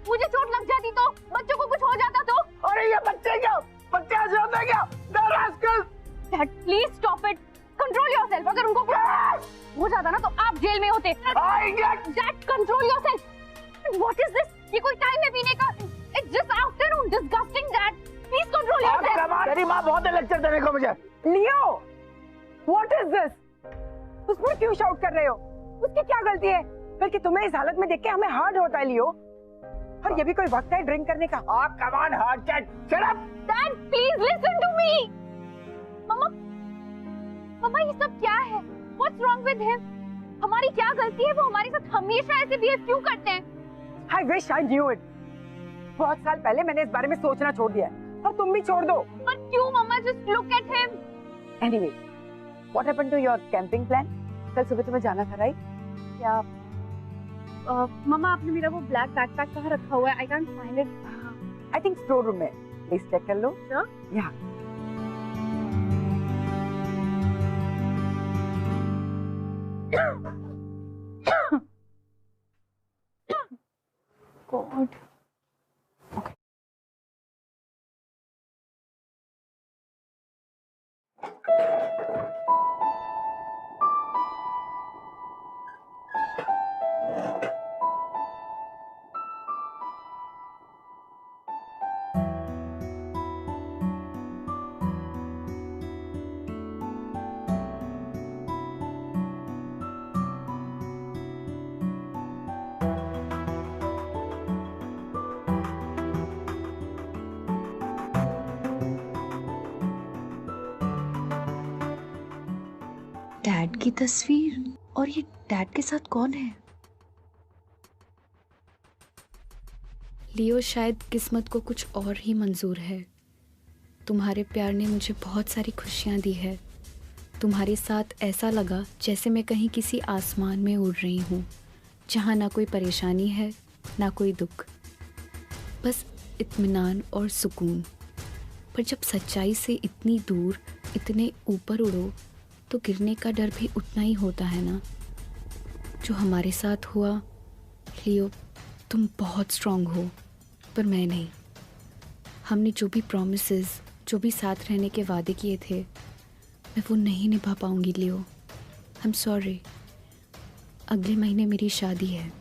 मुझे चोट लग जाती तो, बच्चों को कुछ हो जाता तो। अरे ये बच्चे क्या? बच्चे ऐसे होते क्या? They're rascals. Dad, please stop it. Control yourself. अगर उनको कुछ हो जाता ना तो आप जेल में होते। Dad, control yourself. What is this? ये कोई टाइम है पीने का? It's just afternoon. Disgusting, Dad. Please control yourself. तेरी माँ बहुत है लेक्चर देने को मुझे। लियो, what is this? उस पर क्यों शाउट कर रहे हो? उसकी क्या गलती है? बल्कि तुम्हें इस हालत में देख के हमें हर्ट होता है लियो। और ये भी कोई वक्त है ड्रिंक करने का? Come on, hard cat. Shut up. Dad, please listen to me. मम्मा ये सब क्या है? What's wrong with him? हमारी क्या गलती है? वो हमारे साथ हमेशा ऐसे बिहेव क्यों करते हैं? I wish I knew it. बहुत साल पहले मैंने इस बारे में सोचना छोड़ दिया और तुम भी छोड़ दो। पर क्यों मम्मा? Just look at him. Anyway, what happened to your camping plan? कल सुबह तुम्हें जाना था, राइट? क्या? मम्मा आपने मेरा वो ब्लैक बैकपैक कहाँ रखा हुआ है? I can't find it. I think store room में। प्लीज चेक कर लो। Sure? Yeah. God. डैड की तस्वीर, और ये डैड के साथ कौन है? लियो, शायद किस्मत को कुछ और ही मंजूर है। तुम्हारे प्यार ने मुझे बहुत सारी खुशियाँ दी है। तुम्हारे साथ ऐसा लगा जैसे मैं कहीं किसी आसमान में उड़ रही हूँ, जहाँ ना कोई परेशानी है ना कोई दुख, बस इत्मीनान और सुकून। पर जब सच्चाई से इतनी दूर, इतने ऊपर उड़ो तो गिरने का डर भी उतना ही होता है ना। जो हमारे साथ हुआ, लियो, तुम बहुत स्ट्रांग हो पर मैं नहीं। हमने जो भी प्रॉमिसेस, जो भी साथ रहने के वादे किए थे, मैं वो नहीं निभा पाऊंगी लियो। I am sorry. अगले महीने मेरी शादी है।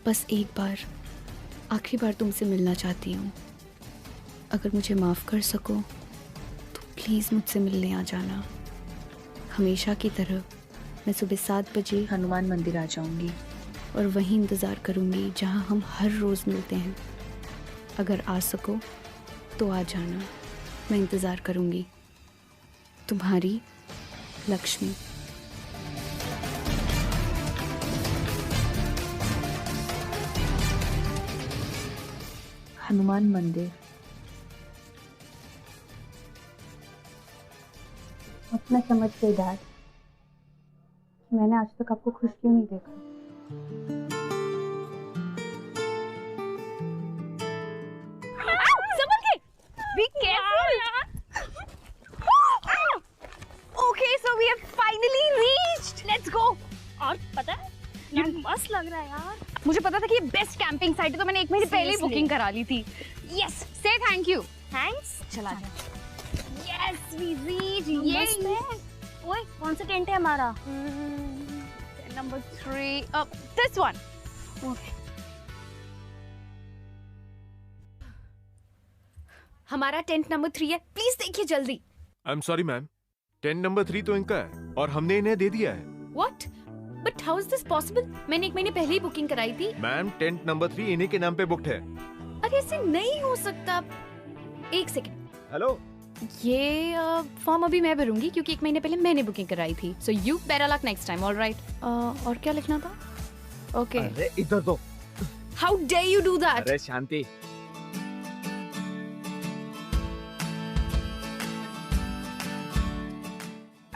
बस एक बार, आखिरी बार तुमसे मिलना चाहती हूँ। अगर मुझे माफ़ कर सको तो प्लीज़ मुझसे मिलने आ जाना। हमेशा की तरह मैं सुबह 7 बजे हनुमान मंदिर आ जाऊंगी और वहीं इंतज़ार करूंगी जहां हम हर रोज़ मिलते हैं। अगर आ सको तो आ जाना, मैं इंतज़ार करूंगी। तुम्हारी लक्ष्मी। हनुमान मंदिर। अब मैं समझ गई डैड, मैंने आज तक आपको खुश क्यों नहीं देखा। संभल के, be careful. Okay, so we have finally reached. Let's go. और पता है, ये मस्त लग रहा है यार। मुझे पता था कि ये बेस्ट कैंपिंग साइट है, तो मैंने एक महीने पहले ही बुकिंग करा ली थी। Yes, say thank you. Thanks. चला जा। Yes, we reached. मस्त है। ओए, कौन सा टेंट है हमारा? Number 3. This one. Okay. हमारा टेंट नंबर 3 है, प्लीज देखिए जल्दी। I am sorry ma'am, tent number 3 तो इनका है और हमने इन्हें दे दिया है। What? But how is this possible? मैंने एक महीने पहले ही बुकिंग कराई थी। मैम, टेंट नंबर 3 इन्हीं के नाम पे बुक्ड है। अरे ऐसे नहीं हो सकता। एक सेकेंड। हेलो, ये फॉर्म अभी मैं भरूंगी क्योंकि एक महीने पहले मैंने बुकिंग कराई थी। So you better luck next time, all right? और क्या लिखना था? Okay. अरे इधर दो। How dare you do that? अरे शांति,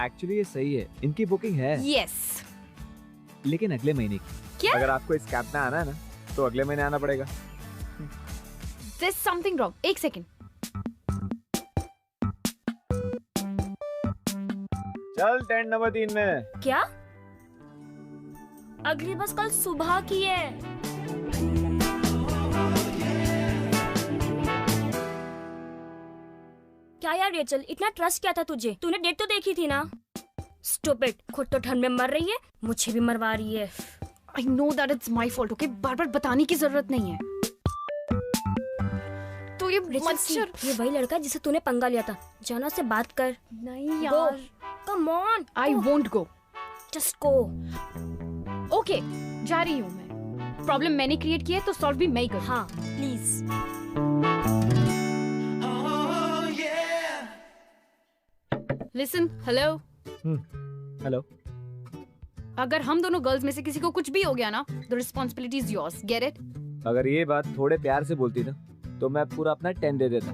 एक्चुअली ये सही है, इनकी बुकिंग है, Yes. लेकिन अगले महीने की। क्या? अगर आपको इस कैंप में आना है ना, तो अगले महीने आना पड़ेगा। There's something wrong. एक सेकंड। चल टेंट नंबर 3 में। क्या? अगली बस कल सुबह की है। क्या यार रेचल, इतना ट्रस्ट क्या था तुझे? तूने डेट तो देखी थी ना? स्टूपिड, खुद तो ठंड में मर रही है, मुझे भी मरवा रही है। I know that it's my fault. Okay, बार-बार बताने की जरूरत नहीं है। तो ये मच्छर, ये वही लड़का है जिसे तूने पंगा लिया था। जाना से बात कर। नहीं यार। Come on, I won't go. Just go. Okay, जा रही हूँ मैं। प्रॉब्लम मैंने क्रिएट की है तो सॉल्व भी मैं ही करूँ। हाँ प्लीज। Listen, hello. हेलो। अगर हम दोनों गर्ल्स में से किसी को कुछ भी हो गया ना, the responsibility is yours. Get it? अगर ये बात थोड़े प्यार से बोलती ना, तो मैं पूरा अपना 10 दे देता।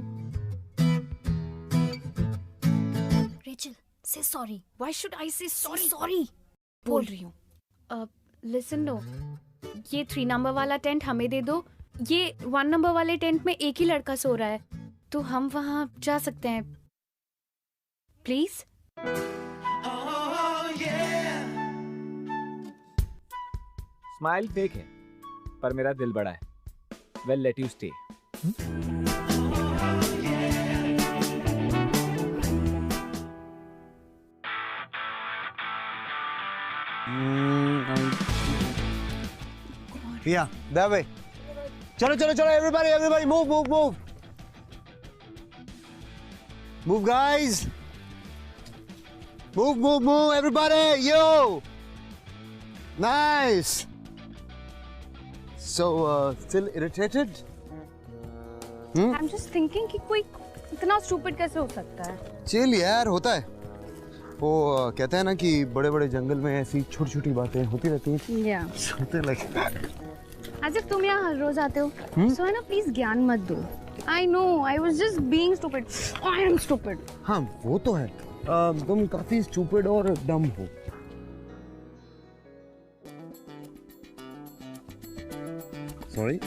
रेचल, से sorry. Why should I say sorry? Sorry. बोल रही हूँ। Listen, no. ये 3 नंबर वाला टेंट हमें दे दो। ये 1 नंबर वाले टेंट में एक ही लड़का सो रहा है, तो हम वहाँ जा सकते हैं। प्लीज। स्माइल फेक है, पर मेरा दिल बड़ा है। Well let you stay. Yeah, that way. चलो चलो चलो, everybody move. Move guys. Move everybody. Yo. Nice. So still irritated? I'm just thinking कि कोई इतना stupid कैसे हो सकता है? चिल यार, होता है। वो कहते हैं ना कि बड़े बड़े जंगल में ऐसी छोटी छोटी बातें होती रहती हैं। Yeah. सोते लगे। आज जब तुम यहाँ हर रोज आते हो, so है ना प्लीज ज्ञान मत दो। I know, I was just being stupid. I am stupid. हाँ वो तो है। तुम काफी स्टूपिड और डम हो। सॉरी।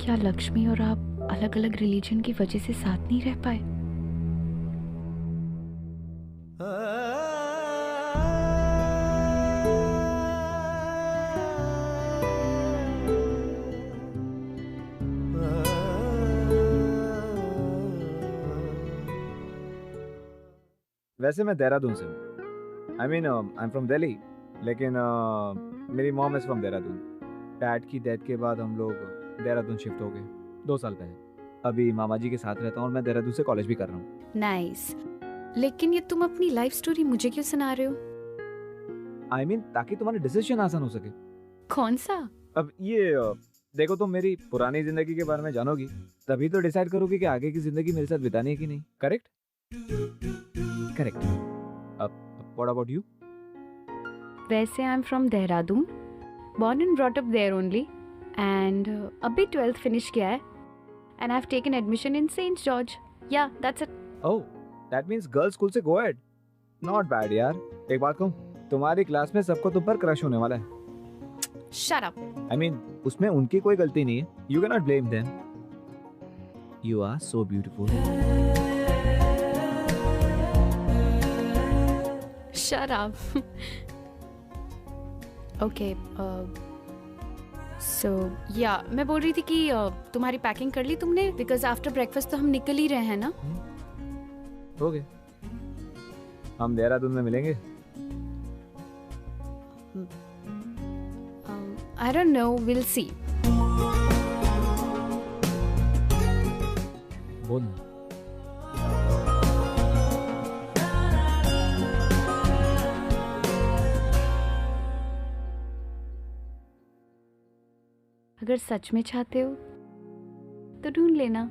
क्या लक्ष्मी और आप अलग अलग रिलीजन की वजह से साथ नहीं रह पाए? वैसे मैं देहरादून से हूँ। I mean I am from Delhi, लेकिन मेरी mom is from Dehradun. Dad की डेथ के बाद हम लोग देहरादून शिफ्ट हो गए 2 साल पहले। अभी मामा जी के साथ रहता हूँ और मैं देहरादून से कॉलेज भी कर रहा हूँ। नाइस। लेकिन ये तुम अपनी लाइफ स्टोरी मुझे क्यों सुना रहे हो? आई मीन ताकि तुम्हारा डिसीजन आसान हो सके। कौन सा? अब ये देखो, तुम मेरी पुरानी जिंदगी के बारे में जानोगी, तभी तो डिसाइड करोगी कि आगे की जिंदगी मेरे साथ बितानी है कि नहीं। करेक्ट? करेक्ट। अब व्हाट अबाउट यू? वैसे I am from Dehradun, born and brought up there only, and अभी 12th फिनिश किया है, and I've taken admission in St. George. Yeah, that's it. Oh, that means girls school से go ahead. Not bad यार। एक बात कहूँ, तुम्हारी class में सबको तुम पर क्रश होने वाला है। Shut up. I mean, उसमें उनकी कोई गलती नहीं है। You cannot blame them. You are so beautiful. Shut up. Okay. So yeah, मैं बोल रही थी कि तुम्हारी पैकिंग कर ली तुमने? Because after breakfast तो हम निकल ही रहे हैं ना? हो गए। हम देहरादून में मिलेंगे। I don't know. We'll see. बोल। अगर सच में चाहते हो तो ढूंढ लेना।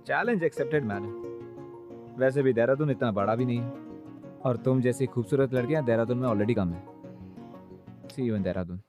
Challenge accepted madam. वैसे भी देहरादून इतना बड़ा भी नहीं है, और तुम जैसी खूबसूरत लड़कियां देहरादून में ऑलरेडी कम है। सी यू इन देहरादून।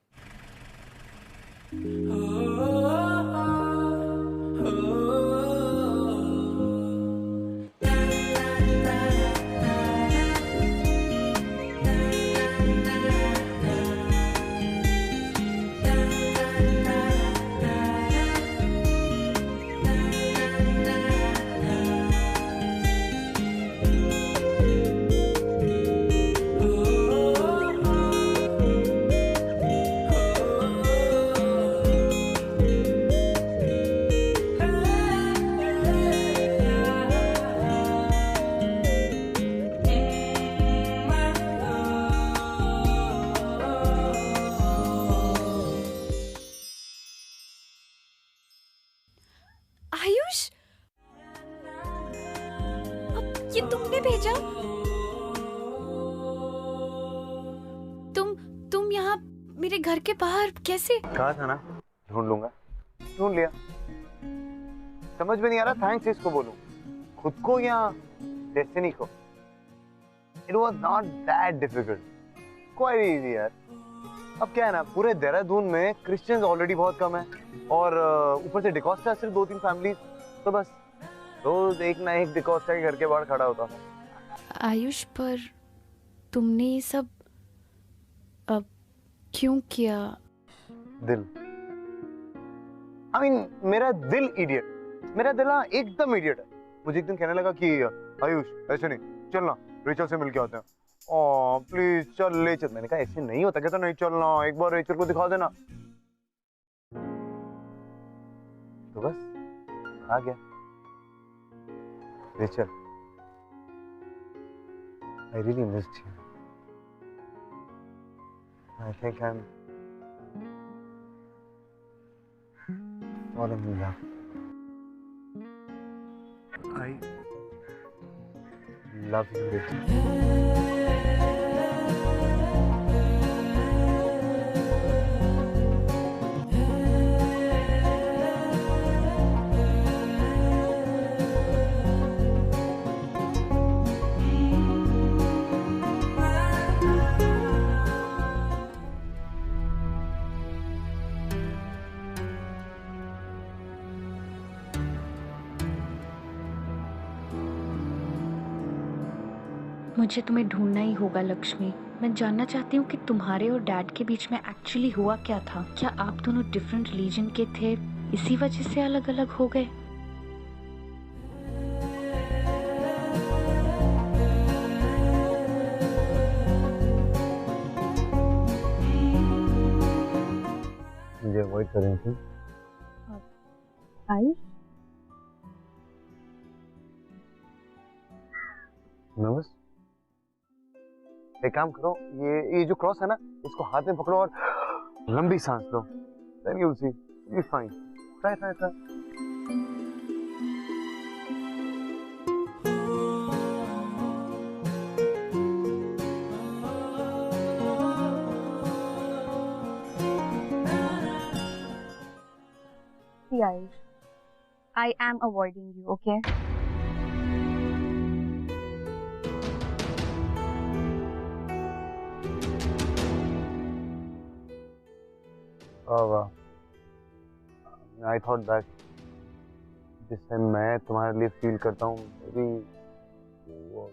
आयुष, अब ये तुमने भेजा? तुम यहाँ मेरे घर के बाहर कैसे? कहा था ना ढूंढ लूंगा, ढूंढ लिया। समझ में नहीं आ रहा थैंक्स इसको बोलूं, खुद को या डेस्टिनी को। It was not that difficult, quite easy यार। अब क्या है ना, पूरे देहरादून में क्रिश्चियंस ऑलरेडी बहुत कम है, और ऊपर से डिकोस्टा सिर्फ 2-3 फैमिली, तो बस रोज एक ना एक डिकोस्टा के घर के बाहर खड़ा होता था। आयुष, पर तुमने ये सब अब क्यों किया? दिल, I mean, मेरा दिल इडियट, मेरा दिल ना एकदम इडियट है। मुझे एक दिन कहने लगा कि आयुष ऐसे नहीं, चलना रेचल से मिल के आते हैं। ओह प्लीज चल ले चल। मैंने कहा ऐसे नहीं होता, कहता नहीं चलना, एक बार रेचल को दिखा देना। तो बस आ गया। Rachel, I really missed you. I think I'm falling in love. I love you, Rachel. मुझे तुम्हें ढूंढना ही होगा लक्ष्मी। मैं जानना चाहती हूँ कि तुम्हारे और डैड के बीच में एक्चुअली हुआ क्या था। क्या आप दोनों डिफरेंट रिलीजन के थे, इसी वजह से अलग अलग हो गए? मुझे अवॉइड कर रही थी। आयुष, नर्वस? एक काम करो, ये जो क्रॉस है ना, इसको हाथ में पकड़ो और लंबी सांस लो। Then you'll see, you'll be fine. Try. See, Ayush, I am avoiding you, okay? Oh wow. I thought that जिससे मैं तुम्हारे लिए फील करता हूँ, वो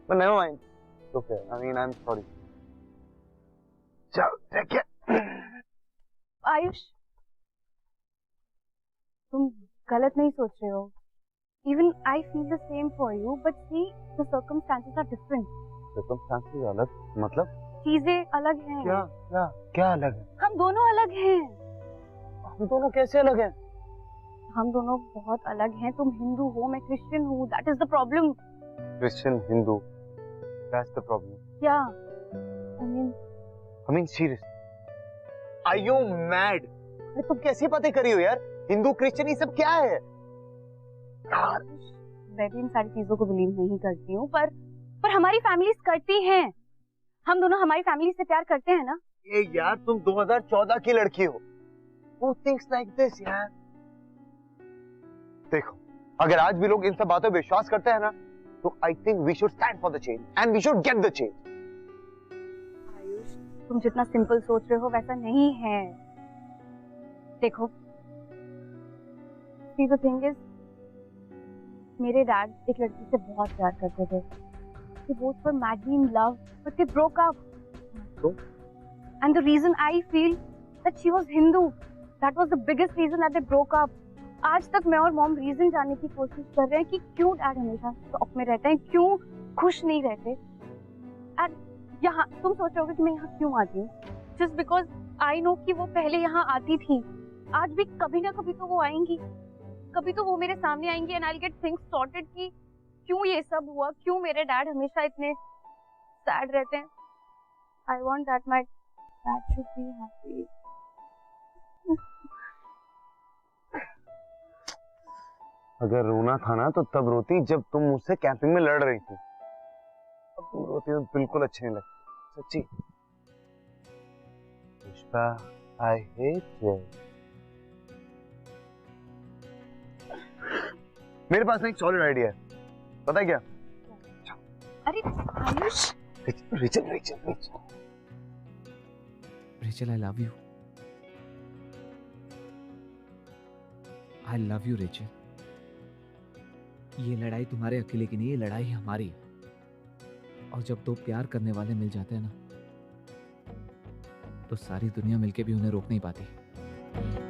but never mind. It's okay. I mean, I'm sorry. चलो, take care. आयुष, तुम गलत नहीं सोच रहे हो। Even I feel the same for you, but see, the circumstances are different. Circumstances अलग, मतलब? चीजें अलग हैं। क्या अलग है? हम दोनों अलग हैं। हम दोनों कैसे अलग हैं? हम दोनों बहुत अलग हैं। तुम हिंदू हो, मैं क्रिश्चियन हूँ। That is the problem. Christian, Hindu, that's the problem. क्या? I mean, serious. Are you mad? अरे तुम कैसी बातें कर रही हो यार? हिंदू, क्रिश्चियन, ये सब क्या है? यार, मैं भी इन सारी चीजों को बिलीव नहीं करती हूँ, पर हमारी फैमिलीज करती हैं। हम दोनों हमारी फैमिली से प्यार करते हैं ना? ये यार, तुम 2014 की लड़की हो। Who thinks like this यार? देखो, अगर आज भी लोग इन सब बातों पे विश्वास करते हैं ना, तो I think we should stand for the change and we should get the change. Ayush, तुम जितना सिंपल सोच रहे हो वैसा नहीं है। देखो, see the thing is, मेरे डैड एक लड़की से बहुत प्यार करते थे। They both were madly in love, but they broke up. So? And the reason I feel that she was Hindu, that was the biggest reason that they broke up. आज तक मैं और मॉम रीजन जानने की कोशिश कर रहे हैं कि क्यों डैड हमेशा शॉक में रहते हैं, क्यों खुश नहीं रहते। एंड यहाँ तुम सोच रहे होगे कि मैं यहाँ क्यों आती हूँ, जस्ट बिकॉज आई नो कि वो पहले यहाँ आती थी। आज भी कभी ना कभी तो वो आएंगी, कभी तो वो मेरे सामने आएंगी and I will get things sorted कि क्यों ये सब हुआ, क्यों मेरे डैड हमेशा इतने सैड रहते हैं। I want that my dad should be happy. अगर रोना था ना तो तब रोती जब तुम मुझसे कैंपिंग में लड़ रही थी। अब तुम रोती हो बिल्कुल अच्छी नहीं लगती, सच्ची। Pushpa, I hate you. मेरे पास ना एक सॉलिड आइडिया है, पता है क्या? अरे Ayush, Rachel, I love you. I love you Rachel. ये लड़ाई तुम्हारे अकेले की नहीं, ये लड़ाई हमारी है। और जब दो प्यार करने वाले मिल जाते हैं ना, तो सारी दुनिया मिलके भी उन्हें रोक नहीं पाती।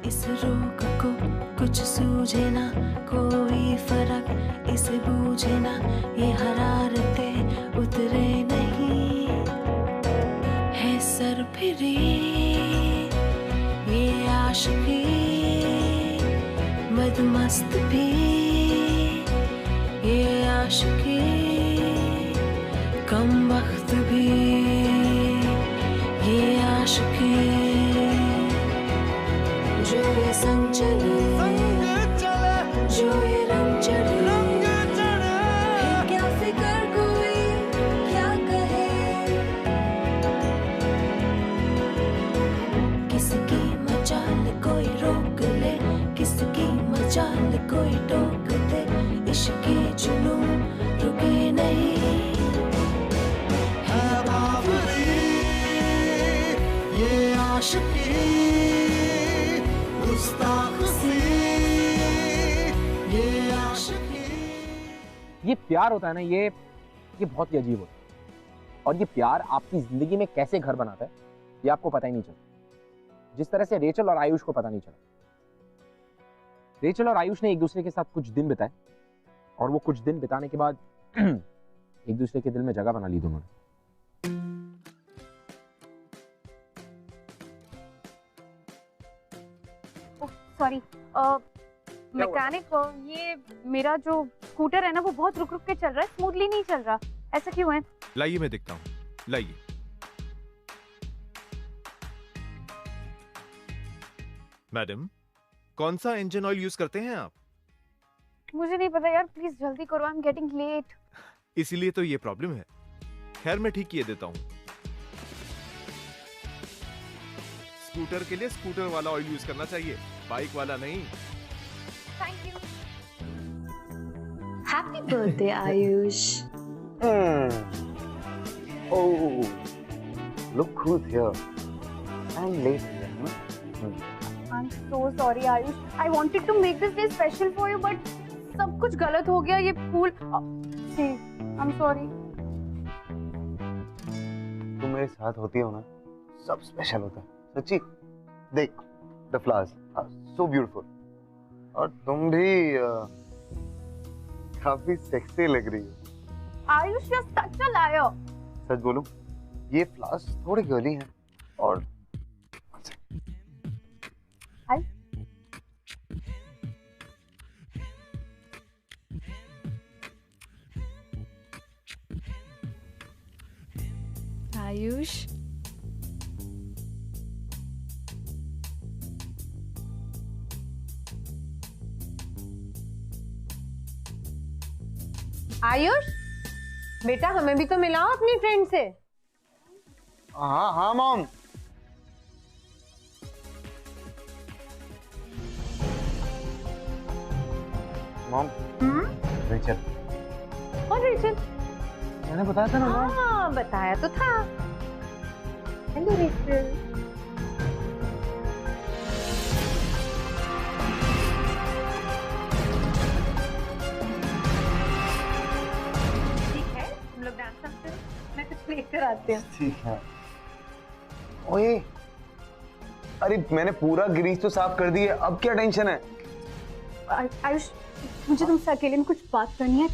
इस रोग को कुछ सूझे ना, कोई फर्क इसे बूझे ना, ये हरारतें उतरे नहीं है सर फिरी, ये आशिकी मदमस्त भी, ये आशिकी कम वक्त भी, ये आशिकी जो ये संग चले, जो ये रंग चढ़े, फिर क्या फिकर कोई क्या कहे, किसकी मचाल कोई रोक ले, किसकी मचाल कोई टोक दे, इश्क की जुनून रुके नहीं है बावरी, ये आशिकी ये प्यार होता है ना, ये ये बहुत ही अजीब होता है। और ये प्यार आपकी जिंदगी में कैसे घर बनाता है ये आपको पता ही नहीं चलता, जिस तरह से रेचल और आयुष को पता नहीं चला। रेचल और आयुष ने एक दूसरे के साथ कुछ दिन बिताए और वो कुछ दिन बिताने के बाद एक दूसरे के दिल में जगह बना ली दोनों ने। सॉरी मैकेनिक, ये मेरा जो स्कूटर है ना वो बहुत रुक रुक के चल रहा है, स्मूथली नहीं चल रहा, ऐसा क्यों है? लाइए मैं देखता हूँ, लाइए। मैडम, कौन सा इंजन ऑयल यूज करते हैं आप? मुझे नहीं पता यार, प्लीज जल्दी करो, आई एम गेटिंग लेट। इसीलिए तो ये प्रॉब्लम है। खैर मैं ठीक किए देता हूँ। स्कूटर के लिए स्कूटर वाला ऑयल यूज करना चाहिए, बाइक वाला नहीं। Thank you. Happy birthday Ayush. Oh, look who's here. I'm late again, huh? I'm so sorry Ayush, I wanted to make this day special for you but सब कुछ गलत हो गया। ये फूल I'm sorry। तुम मेरे साथ होती हो ना, सब स्पेशल होता है सच्ची। देख द फ्लावर्स सो ब्यूटीफुल, और तुम भी काफी सेक्सी लग रही हो। Ayush you're such a liar। सच बोलूं, ये फ्लावर्स थोड़े गर्ली हैं और आयुष, आयुष बेटा, हमें भी तो मिलाओ अपनी फ्रेंड से। हाँ हाँ मॉम। Mom, Rachel. कौन रेचल? मैंने बताया था ना मॉम। हाँ बताया तो था। Hello Rachel. ठीक है, तुम लोग डांस करते हो, मैं कुछ लेकर आती हूँ। ठीक है। ओए, अरे मैंने पूरा ग्रीस तो साफ कर दी है, अब क्या टेंशन है? आयुष, मुझे तुमसे अकेले में कुछ बात करनी है।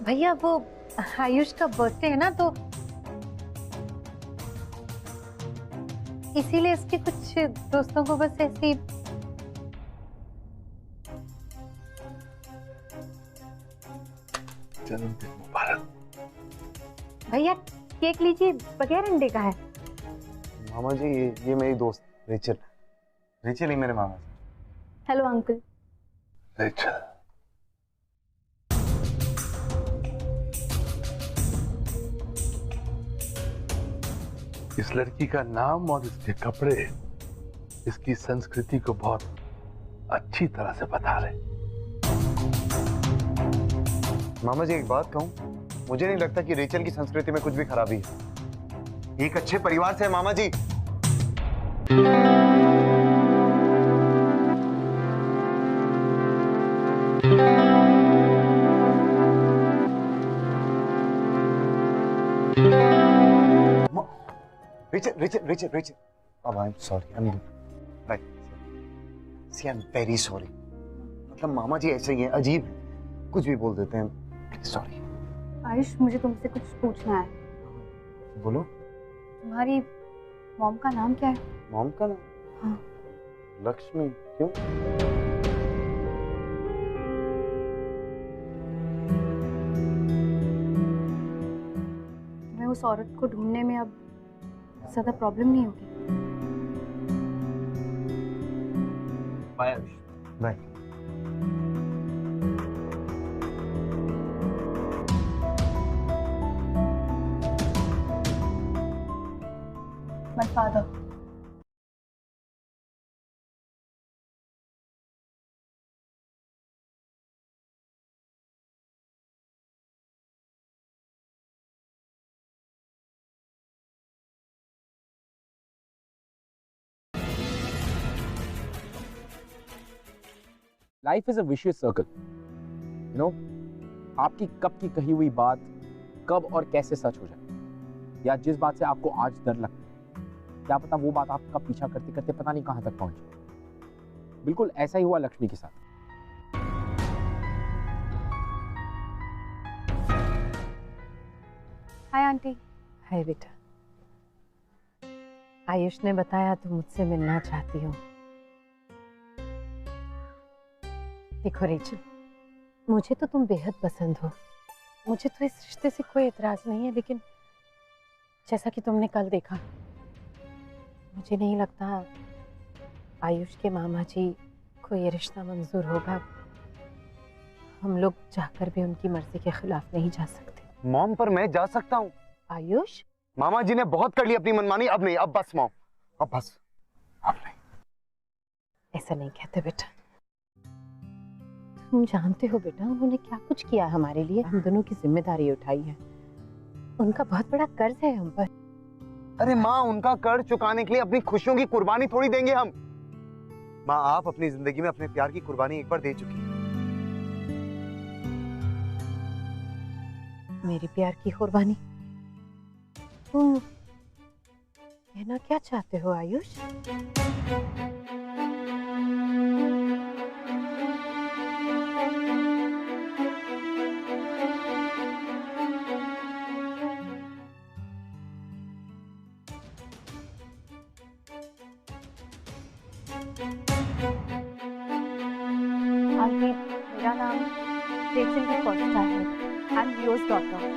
भैया वो आयुष का बर्थडे है ना, तो इसीलिए इसके कुछ दोस्तों को बस ऐसी जन्मदिन मुबारक। भैया केक लीजिए, बगैर अंडे का है। मामा जी, ये मेरी दोस्त रेचल। रेचल ही मेरे मामा जी। Hello uncle. रेचल, इस लड़की का नाम और इसके कपड़े इसकी संस्कृति को बहुत अच्छी तरह से बता रहे। मामा जी एक बात कहूं, मुझे नहीं लगता कि रेचल की संस्कृति में कुछ भी खराबी है। एक अच्छे परिवार से है मामा जी। Richard, Richard, Richard, Richard. Oh, I'm sorry. I'm very sorry. मतलब मामा जी ऐसे ही हैं, अजीब हैं, कुछ भी बोल देते हैं। Sorry. आयुष, मुझे तुमसे कुछ पूछना है। बोलो। तुम्हारी मॉम का नाम क्या है? मॉम का नाम? हाँ। लक्ष्मी। क्यों? तुम्हें उस औरत को ढूंढने में अब ज्यादा प्रॉब्लम नहीं होगी? Bye Ayush. Bye. My father. Life is a vicious circle, you know. आपकी कब की कही हुई बात कब और कैसे सच हो जाए, या जिस बात से आपको आज डर लगता है, क्या पता वो बात आपका पीछा करते करते पता नहीं कहां तक पहुंचे। बिल्कुल ऐसा ही हुआ लक्ष्मी के साथ। Hi aunty. हाय बेटा, आयुष ने बताया तुम मुझसे मिलना चाहती हो। देखो रेचल, मुझे तो तुम बेहद पसंद हो, मुझे तो इस रिश्ते से कोई एतराज नहीं है, लेकिन जैसा कि तुमने कल देखा, मुझे नहीं लगता आयुष के मामा जी को ये रिश्ता मंजूर होगा। हम लोग चाहकर भी उनकी मर्जी के खिलाफ नहीं जा सकते। मॉम, पर मैं जा सकता हूँ। आयुष, मामा जी ने बहुत कर ली अपनी मनमानी, अब नहीं, अब बस मॉम, अब बस, अब नहीं। ऐसा नहीं कहते बेटा, तुम जानते हो बेटा उन्होंने क्या कुछ किया हमारे लिए, हम दोनों की जिम्मेदारी उठाई है, उनका बहुत बड़ा कर्ज है हम पर। अरे माँ, उनका कर्ज चुकाने के लिए अपनी खुशियों की कुर्बानी थोड़ी देंगे हम। माँ, आप अपनी जिंदगी में अपने प्यार की कुर्बानी एक बार दे चुकी हैं। मेरी प्यार की कुर्बानी? तुम कहना क्या चाहते हो आयुष? आंटी, मेरा नाम रेचल डी कोस्टा है। I am Leo's daughter.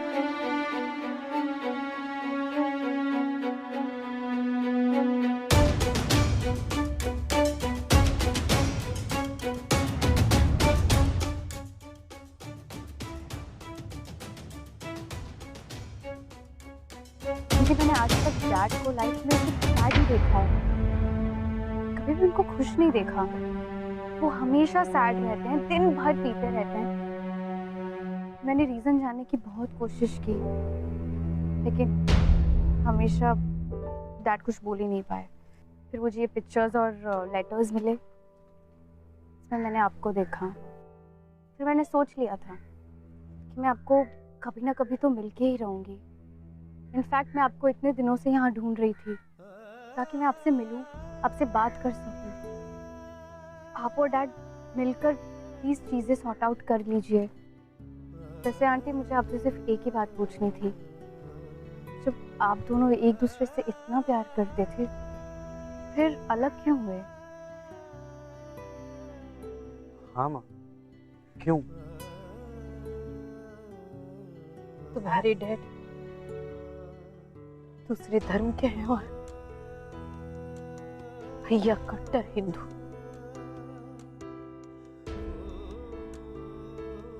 मैंने आज तक डैड को लाइफ में सिर्फ सैड ही देखा है, कभी भी उनको खुश नहीं देखा। वो हमेशा सैड रहते हैं, दिन भर पीते रहते हैं। मैंने रीजन जानने की बहुत कोशिश की, लेकिन हमेशा डैड कुछ बोल ही नहीं पाए। फिर मुझे ये पिक्चर्स और लेटर्स मिले, इसमें मैंने आपको देखा। फिर मैंने सोच लिया था कि मैं आपको कभी ना कभी तो मिलके ही रहूँगी। इनफैक्ट मैं आपको इतने दिनों से यहाँ ढूंढ रही थी ताकि मैं आपसे मिलूं, आपसे बात कर सकूं। आप और डैड मिलकर प्लीज चीजें सॉर्ट आउट कर लीजिए। वैसे आंटी, मुझे आपसे सिर्फ एक ही बात पूछनी थी। जब आप दोनों एक दूसरे से इतना प्यार करते थे, फिर अलग क्यों हुए? हाँ माँ, क्यों? तुम्हारे डैड दूसरे धर्म के हैं और भैया कट्टर हिंदू।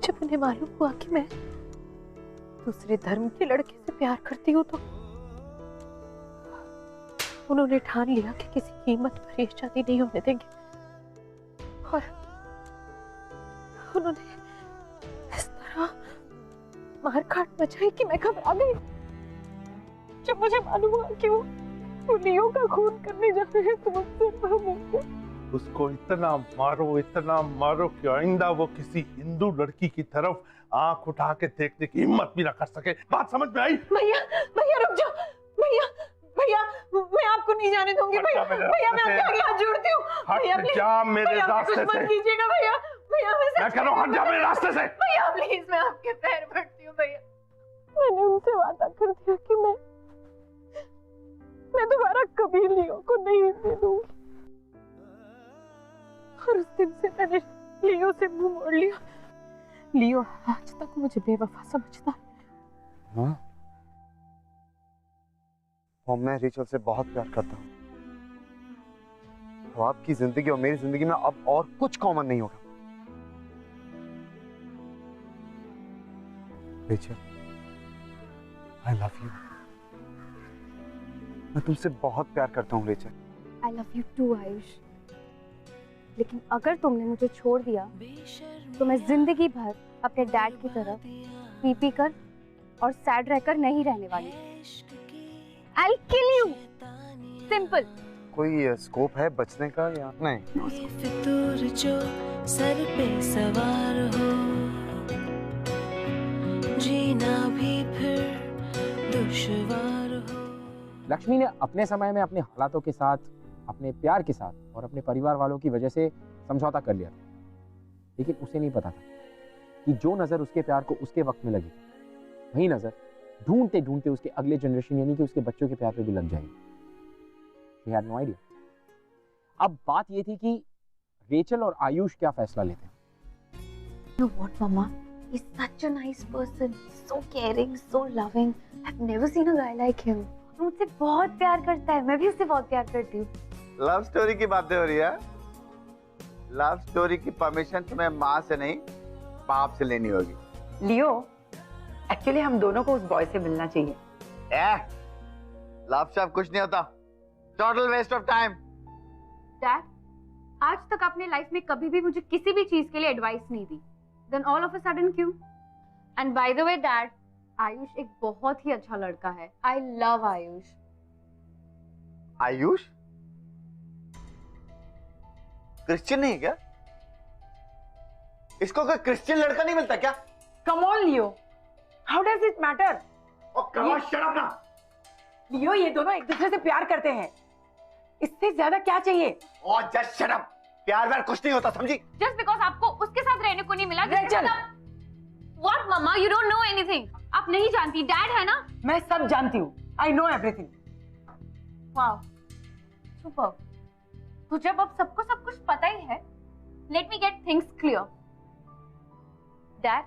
जब उन्हें मालूम हुआ कि मैं दूसरे धर्म के लड़के से प्यार करती हूँ, तो उन्होंने ठान लिया कि किसी कीमत पर ये शादी नहीं होने देंगे, और उन्होंने इस तरह मारकाट मचाई कि मैं घबरा गई। जब मुझे मालूम हुआ कि वो लियो का खून करने जा रहे हैं, तो मुझसे उसको इतना मारो कि आइंदा वो किसी हिंदू लड़की की तरफ आंख उठा के देखने की हिम्मत भी ना कर सके। बात समझ में आई? भैया, भैया रुक जाओ। भैया, भैया मैं आपको नहीं जाने दूंगी। भैया, भैया मैं आपके आगे हाथ जोड़ती हूँ। भैया हट जा मेरे रास्ते से। मत कीजिएगा भैया। भैया मैं कह रहा हूँ, हट जा मेरे रास्ते से। भैया प्लीज, मैं आपके पैर पड़ती हूँ। भैया, मैंने उनसे वादा कर दिया कि मैं दोबारा कभी लियो को नहीं मिलूंगी, और उस दिन से मैंने लियो से मुंह मोड़ लिया। लियो आज तक मुझे बेवफा समझता है। हाँ? और मैं रेचल से बहुत प्यार करता हूँ। तो आपकी जिंदगी और मेरी जिंदगी में अब और कुछ कॉमन नहीं होगा। Rachel, I love you. मैं तुमसे बहुत प्यार करता हूँ Rachel. I love you too Ayush. लेकिन अगर तुमने मुझे छोड़ दिया तो मैं जिंदगी भर अपने डैड की तरह पी कर और सैड रहकर नहीं रहने वाली। I'll kill you. सिंपल। कोई स्कोप है बचने का या नहीं? फितूर जो सर पे सवार हो, जीना भी फिर दुश्वार हो। लक्ष्मी ने अपने समय में अपने हालातों के साथ, अपने प्यार के साथ और अपने परिवार वालों की वजह से समझौता कर लिया था, लेकिन उसे नहीं पता था कि जो नजर उसके प्यार को उसके वक्त में लगी, वही नजर ढूंढते ढूंढते उसके अगले जनरेशन यानी कि उसके बच्चों के प्यार पे भी लग जाएगी। She had no idea. अब बात ये थी कि रेचल और आयुष क्या फैसला लेते हैं। You know what, Mama? He's such a nice person. He's so caring, so loving. I've never seen a guy like him. मुझसे बहुत प्यार करता है, मैं भी उससे बहुत प्यार करती हूँ। लव स्टोरी की बातें हो रही है। लव स्टोरी की परमिशन तुम्हें माँ से नहीं, बाप से लेनी होगी। लियो, एक्चुअली हम दोनों को उस बॉय से मिलना चाहिए। लव शव कुछ नहीं होता, total waste of time. Dad, आज तक आपने लाइफ में कभी भी मुझे किसी भी चीज के लिए एडवाइस नहीं दी, then all of a sudden क्यों? And by the way dad, Ayush एक बहुत ही अच्छा लड़का है। I love Ayush. Ayush Christian नहीं है क्या? इसको कोई क्रिश्चियन लड़का नहीं मिलता क्या? Come on Leo, how does it matter? Shut up ना। लियो, ये दोनों एक दूसरे से प्यार करते हैं, इससे ज्यादा क्या चाहिए? Just shut up. प्यार व्यार कुछ नहीं होता, समझी? जस्ट बिकॉज आपको उसके साथ रहने को नहीं मिला। What mama, you don't know anything. आप नहीं जानती, डैड है ना। मैं सब जानती हूँ, I know everything. Wow, super. तो जब अब सबको सब कुछ पता ही है, let me get things clear. Dad,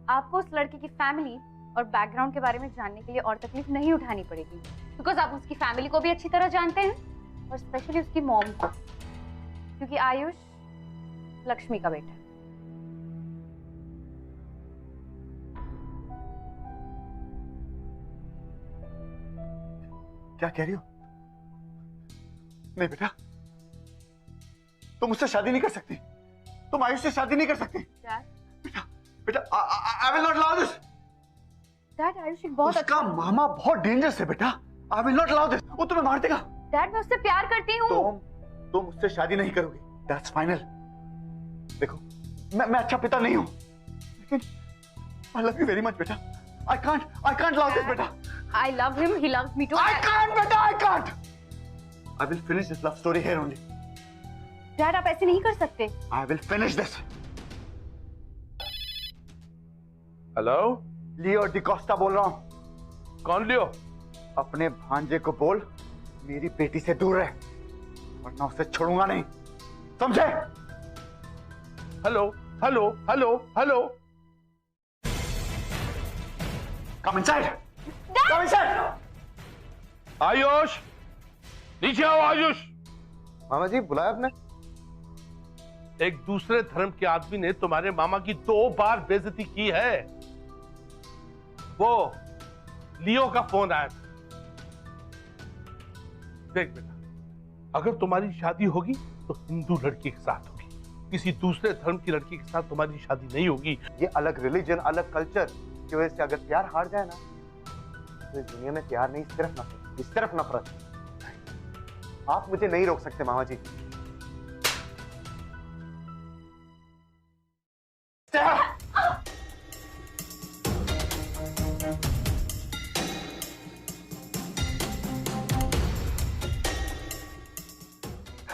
आपको उस लड़के की फैमिली और बैकग्राउंड के बारे में जानने के लिए और तकलीफ नहीं उठानी पड़ेगी, बिकॉज आप उसकी फैमिली को भी अच्छी तरह जानते हैं और स्पेशली उसकी मॉम को, क्योंकि आयुष लक्ष्मी का बेटा है। क्या कह रही हो? नहीं बेटा, तुम मुझसे शादी नहीं कर सकती, तुम आयुष से शादी नहीं कर सकती। बेटा, I will not allow this. Dad, Ayush एक बहुत उसका मामा बहुत डेंजरस है बेटा, I will not allow this. वो तुम्हें मार देगा। डैड, मैं उससे प्यार करती हूँ। तुम मुझसे शादी नहीं करोगी, दैट्स फाइनल। देखो, मैं अच्छा पिता नहीं हूँ, लेकिन आई लव यू वेरी मच बेटा। आई कांट अलाउ दिस बेटा। I love him, he loves me too. I can't, beta, I can't. I will finish this love story here only. Dad, आप ऐसे नहीं कर सकते। I will finish this. Hello, Leo D'Costa बोल रहा हूँ। कौन लियो? अपने भांजे को बोल मेरी बेटी से दूर रहे, वरना उसे छोड़ूंगा नहीं, समझे? Hello hello hello hello. Come inside. Come inside. Ayush, नीचे आओ आयुष। मामा जी, बुलाया आपने? एक दूसरे धर्म के आदमी ने तुम्हारे मामा की 2 बार बेइज्जती की है। वो लियो का फोन आया था। देख बेटा, अगर तुम्हारी शादी होगी तो हिंदू लड़की के साथ होगी, किसी दूसरे धर्म की लड़की के साथ तुम्हारी शादी नहीं होगी। ये अलग रिलीजन, अलग कल्चर की वजह से अगर प्यार हार जाए ना, तो इस दुनिया में प्यार नहीं, सिर्फ नफरत, सिर्फ नफरत। आप मुझे नहीं रोक सकते मामा जी।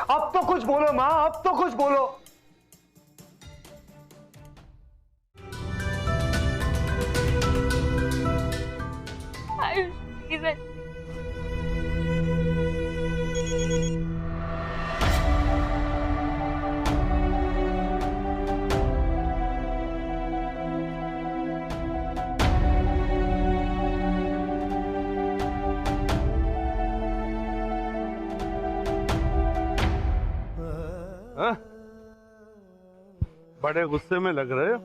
अब तो कुछ बोलो माँ, अब तो कुछ बोलो। बड़े गुस्से में लग रहे हो।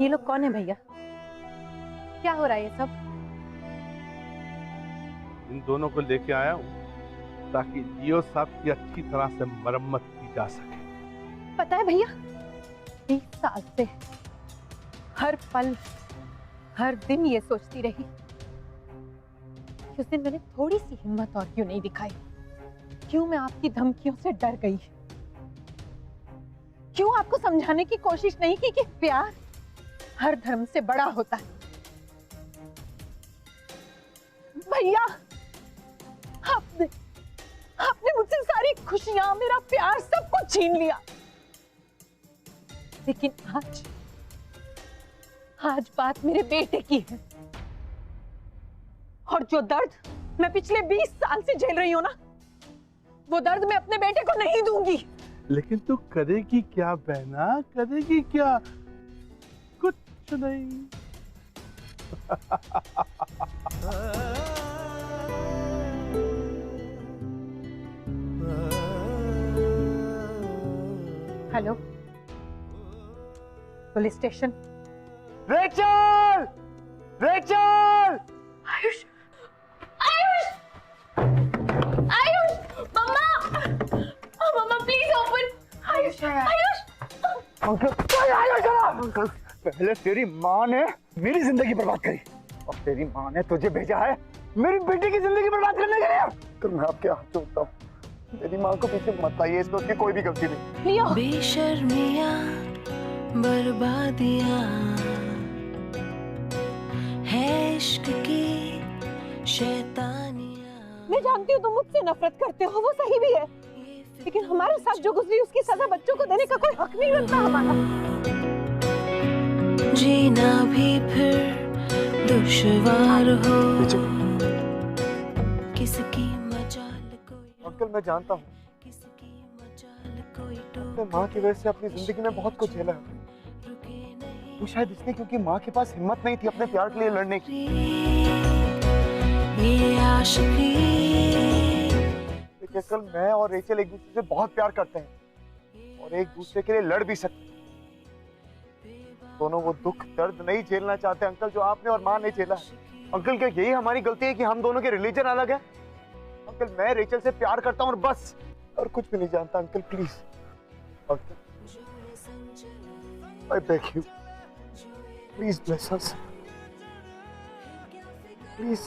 ये लोग कौन है भैया? क्या हो रहा है ये सब? इन दोनों को लेके आया हूं ताकि लियो साहब की अच्छी तरह से मरम्मत की जा सके। पता है भैया, 20 साल से हर पल हर दिन ये सोचती रही कि उस दिन मैंने थोड़ी सी हिम्मत और क्यों नहीं दिखाई, क्यों मैं आपकी धमकियों से डर गई, क्यों आपको समझाने की कोशिश नहीं की कि प्यार हर धर्म से बड़ा होता है। भैया, आपने मुझसे सारी खुशियां, मेरा प्यार, सब कुछ छीन लिया। लेकिन आज बात मेरे बेटे की है, और जो दर्द मैं पिछले 20 साल से झेल रही हूं ना, वो दर्द मैं अपने बेटे को नहीं दूंगी। लेकिन तू करेगी क्या बहना, करेगी क्या? कुछ नहीं। Hello, police station. Rachel! Rachel! Ayush! Ayush! Ayush! Mama! Mama please open! Ayush! Ayush! Uncle, uncle, पहले तेरी माँ ने मेरी जिंदगी बर्बाद करी और तेरी माँ ने तुझे भेजा है मेरी बेटी की जिंदगी बर्बाद करने के लिए। अंकल, मैं आपके हाथ जोड़ता हूँ, मेरी माँ को पीछे मत लाइए, इसमें उसकी कोई भी गलती नहीं। बेशर्मियाँ बर्बादियाँ है इश्क की शैतानियाँ। मैं जानती हूँ तुम मुझसे नफरत करते हो, वो सही भी है, लेकिन हमारे साथ जो गुजरी उसकी सजा बच्चों को देने का कोई हक नहीं बनता हमारा। जीना भी फिर दुश्वार हो, किसकी मजाल कोई। अंकल, मैं जानता हूँ अपने माँ की वजह से अपनी जिंदगी में बहुत कुछ झेला है, वो शायद इसलिए क्योंकि माँ के पास हिम्मत नहीं थी अपने प्यार के लिए लड़ने की। ये आशिकी। लेकिन कल मैं और रेचल एक दूसरे से बहुत प्यार करते हैं और एक दूसरे के लिए लड़ भी सकते हैं। दोनों वो दुख दर्द नहीं झेलना चाहते अंकल, जो आपने और माँ ने झेला है। अंकल, क्या यही हमारी गलती है कि हम दोनों के रिलीजन अलग है? अंकल, मैं रेचल से प्यार करता हूँ और बस, और कुछ भी नहीं जानता। Uncle please, uncle, I beg you, please bless us, please.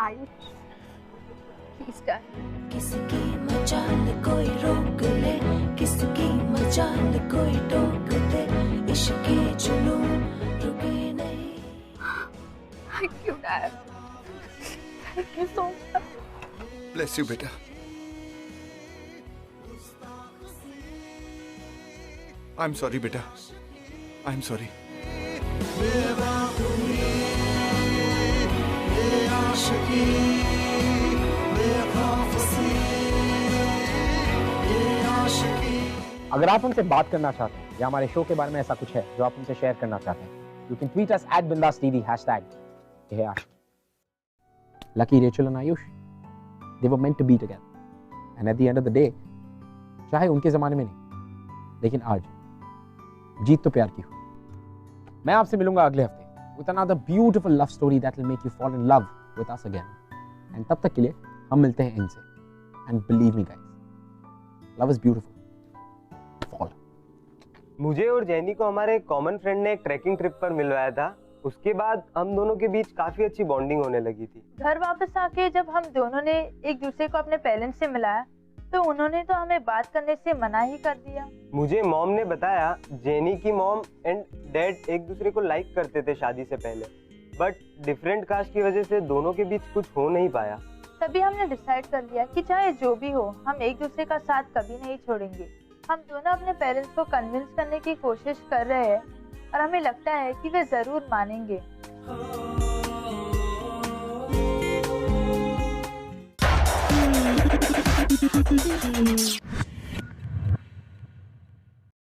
Ayush, please डर। किसकी मजाल कोई रोक ले, किसकी मजाल कोई टोक दे, इश्क के जुनून रुके नहीं। Thank you, Dad. Thank you so much. Bless you, बेटा। I'm sorry, बेटा। I'm sorry. अगर आप हमसे बात करना चाहते हैं या हमारे शो के बारे में ऐसा कुछ है जो आप हमसे शेयर करना चाहते हैं, you can tweet us @BindasTV #. Lucky Rachel and Ayush, they were meant to be together. And at the end of the day, चाहे उनके जमाने में नहीं, लेकिन आज जीत तो प्यार की हो। मैं आपसे मिलूंगा अगले हफ्ते with another beautiful love story that will make you fall in love with us again. And तब तक के लिए हम मिलते हैं इनसे. And believe me guys, love is beautiful. Fall. मुझे और जैनी को हमारे कॉमन फ्रेंड ने एक ट्रैकिंग ट्रिप पर मिलवाया था। उसके बाद हम दोनों के बीच काफी अच्छी बॉन्डिंग होने लगी थी। घर वापस आके जब हम दोनों ने एक दूसरे को अपने पेरेंट्स से मिलाया तो उन्होंने तो हमें बात करने से मना ही कर दिया। मुझे मॉम ने बताया जेनी की मॉम एंड डैड एक दूसरे को लाइक करते थे शादी से पहले, बट डिफरेंट कास्ट की वजह से दोनों के बीच कुछ हो नहीं पाया। तभी हमने डिसाइड कर लिया कि चाहे जो भी हो हम एक दूसरे का साथ कभी नहीं छोड़ेंगे। हम दोनों अपने पेरेंट्स को कन्विंस करने की कोशिश कर रहे हैं और हमें लगता है कि वे जरूर मानेंगे।